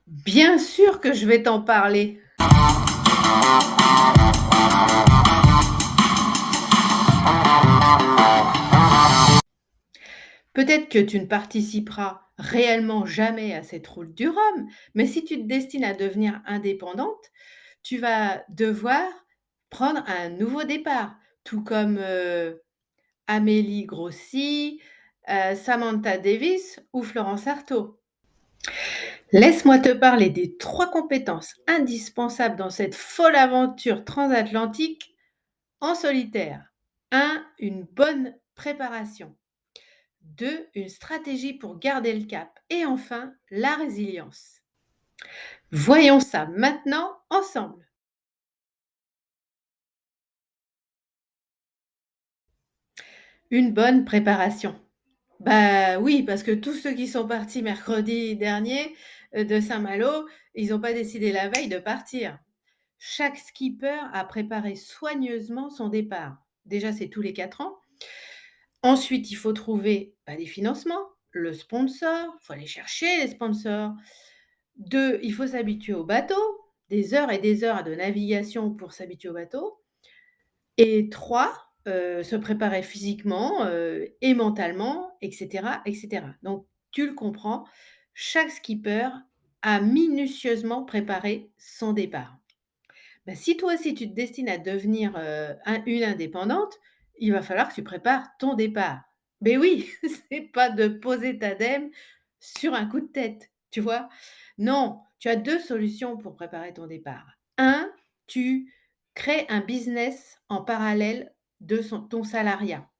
Bien sûr que je vais t'en parler. Peut-être que tu ne participeras réellement jamais à cette route du Rhum, mais si tu te destines à devenir indépendante, tu vas devoir prendre un nouveau départ, tout comme, Amélie Grossi, Samantha Davis ou Florence Artaud. Laisse-moi te parler des 3 compétences indispensables dans cette folle aventure transatlantique en solitaire. 1, une bonne préparation. 2, une stratégie pour garder le cap. Et enfin, la résilience. Voyons ça maintenant ensemble. Une bonne préparation. Bah oui, parce que tous ceux qui sont partis mercredi dernier de Saint-Malo, ils n'ont pas décidé la veille de partir. Chaque skipper a préparé soigneusement son départ. Déjà, c'est tous les 4 ans. Ensuite, il faut trouver des financements, le sponsor, il faut aller chercher les sponsors. 2, il faut s'habituer au bateau, des heures et des heures de navigation pour s'habituer au bateau. Et 3, se préparer physiquement, et mentalement et cetera et cetera. Donc tu le comprends, chaque skipper a minutieusement préparé son départ. Bah, si toi aussi tu te destines à devenir, une indépendante, il va falloir que tu prépares ton départ. Mais oui, c'est pas de poser ta dème sur un coup de tête, tu vois? Non, tu as 2 solutions pour préparer ton départ. Un, tu crées un business en parallèle de ton salariat,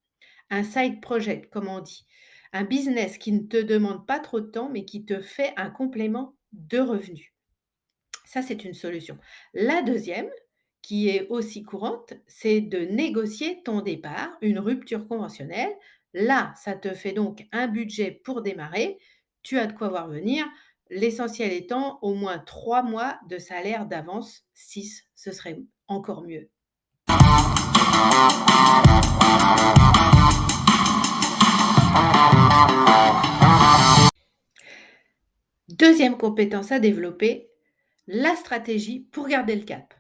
un side project comme on dit. Un business qui ne te demande pas trop de temps, mais qui te fait un complément de revenus. Ça, c'est une solution. La deuxième, qui est aussi courante, c'est de négocier ton départ, une rupture conventionnelle. Là, ça te fait donc un budget pour démarrer. Tu as de quoi voir venir. L'essentiel étant au moins 3 mois de salaire d'avance. 6, ce serait encore mieux. Deuxième compétence à développer, la stratégie pour garder le cap.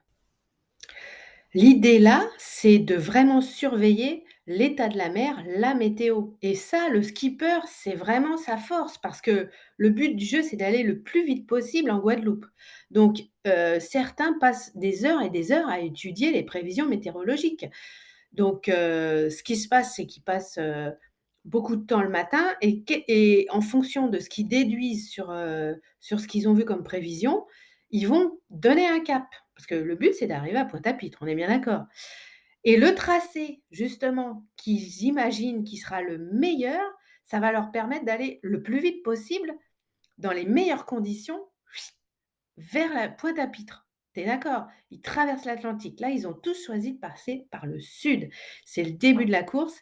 L'idée là, c'est de vraiment surveiller l'état de la mer, la météo et ça, le skipper, c'est vraiment sa force parce que le but du jeu, c'est d'aller le plus vite possible en Guadeloupe. Donc certains passent des heures et des heures à étudier les prévisions météorologiques. Donc ce qui se passe, c'est qu'ils passent, beaucoup de temps le matin et en fonction de ce qu'ils déduisent sur ce qu'ils ont vu comme prévision, ils vont donner un cap. Parce que le but, c'est d'arriver à Pointe-à-Pitre, on est bien d'accord. Et le tracé, justement, qu'ils imaginent qui sera le meilleur, ça va leur permettre d'aller le plus vite possible, dans les meilleures conditions, vers la Pointe-à-Pitre. Tu es d'accord? Ils traversent l'Atlantique. Là, ils ont tous choisi de passer par le sud. C'est le début de la course.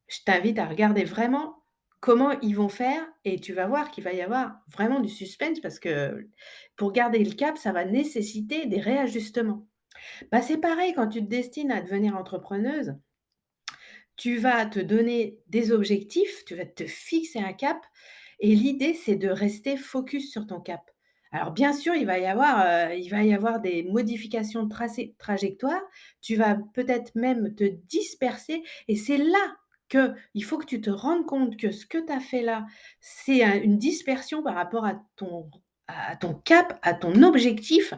Je t'invite à regarder vraiment comment ils vont faire et tu vas voir qu'il va y avoir vraiment du suspense parce que pour garder le cap, ça va nécessiter des réajustements. Bah, c'est pareil quand tu te destines à devenir entrepreneuse, tu vas te donner des objectifs, tu vas te fixer un cap et l'idée, c'est de rester focus sur ton cap. Alors bien sûr, il va y avoir des modifications de tracé trajectoire, tu vas peut-être même te disperser et c'est là qu'il faut que tu te rendes compte que ce que tu as fait là, c'est une dispersion par rapport à ton cap, à ton objectif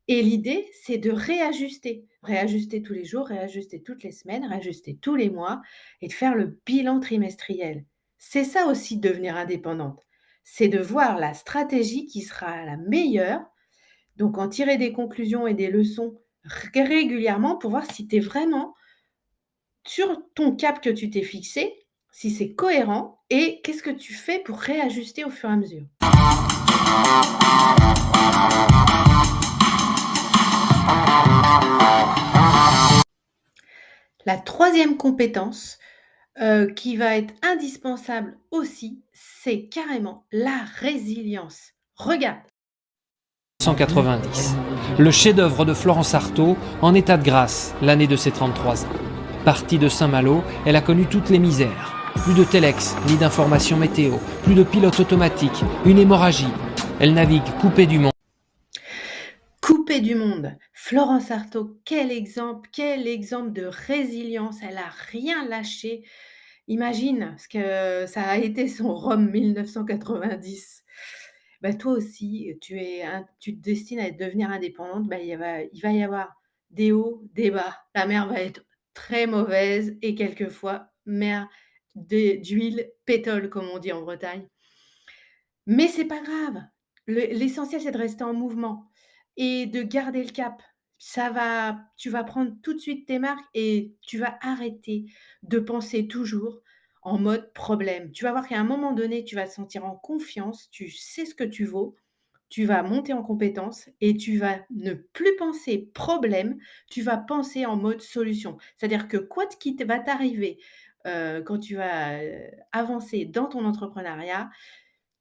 et l'idée, c'est de réajuster. Réajuster tous les jours, réajuster toutes les semaines, réajuster tous les mois et de faire le bilan trimestriel. C'est ça aussi devenir indépendante. C'est de voir la stratégie qui sera la meilleure, donc en tirer des conclusions et des leçons régulièrement pour voir si tu es vraiment sur ton cap que tu t'es fixé, si c'est cohérent et qu'est-ce que tu fais pour réajuster au fur et à mesure. La troisième compétence, qui va être indispensable aussi, c'est carrément la résilience. Regarde, 1990. Le chef-d'œuvre de Florence Artaud, en état de grâce, l'année de ses 33 ans. Partie de Saint-Malo, elle a connu toutes les misères. Plus de téléx, ni d'informations météo, plus de pilote automatique, une hémorragie. Elle navigue coupée du monde. Coupée du monde. Florence Artaud, quel exemple de résilience. Elle a rien lâché. Imagine ce que ça a été son Rome 1990. Bah, toi aussi, tu te destines à devenir indépendante, bah, il va y avoir des hauts, des bas. La mer va être très mauvaise et quelquefois mer d'huile pétole, comme on dit en Bretagne. Mais c'est pas grave. L'essentiel, c'est de rester en mouvement et de garder le cap. Tu vas prendre tout de suite tes marques et tu vas arrêter de penser toujours en mode problème. Tu vas voir qu'à un moment donné, tu vas te sentir en confiance, tu sais ce que tu vaux, tu vas monter en compétence et tu vas ne plus penser problème, tu vas penser en mode solution. C'est-à-dire que quoi de qui va t'arriver, quand tu vas, avancer dans ton entrepreneuriat,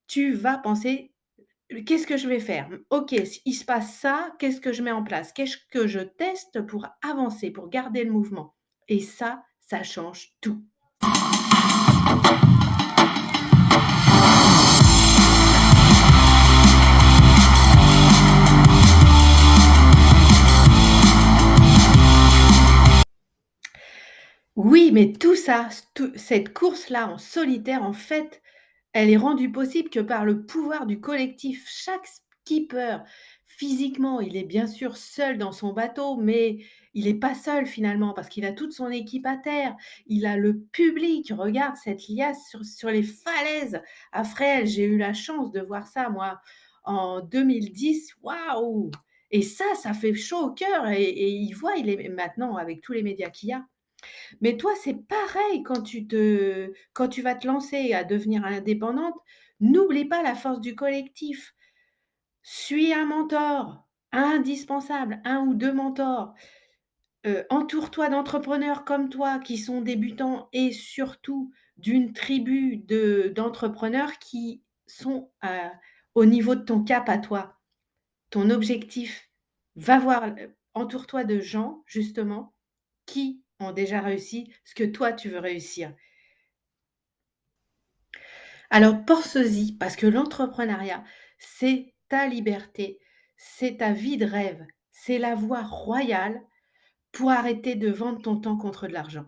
tu vas penser: «Qu'est-ce que je vais faire? OK, il se passe ça, qu'est-ce que je mets en place? Qu'est-ce que je teste pour avancer, pour garder le mouvement?» Et ça change tout. Oui, mais tout ça, cette course-là en solitaire, en fait, elle est rendue possible que par le pouvoir du collectif. Chaque skipper, physiquement, il est bien sûr seul dans son bateau, mais il est pas seul finalement parce qu'il a toute son équipe à terre. Il a le public. Regarde cette liasse sur les falaises à Fréjel. J'ai eu la chance de voir ça moi en 2010. Waouh! Et ça fait chaud au cœur et il voit, il est maintenant avec tous les médias qu'il y a. Mais toi, c'est pareil quand tu vas te lancer à devenir indépendante, n'oublie pas la force du collectif. Suis un mentor, indispensable, un ou 2 mentors. Entoure-toi d'entrepreneurs comme toi qui sont débutants et surtout d'une tribu d'entrepreneurs qui sont, au niveau de ton cap à toi, ton objectif. Va voir, entoure-toi de gens justement qui ont déjà réussi ce que toi tu veux réussir. Alors pense-y parce que l'entrepreneuriat, c'est ta liberté, c'est ta vie de rêve, c'est la voie royale pour arrêter de vendre ton temps contre de l'argent.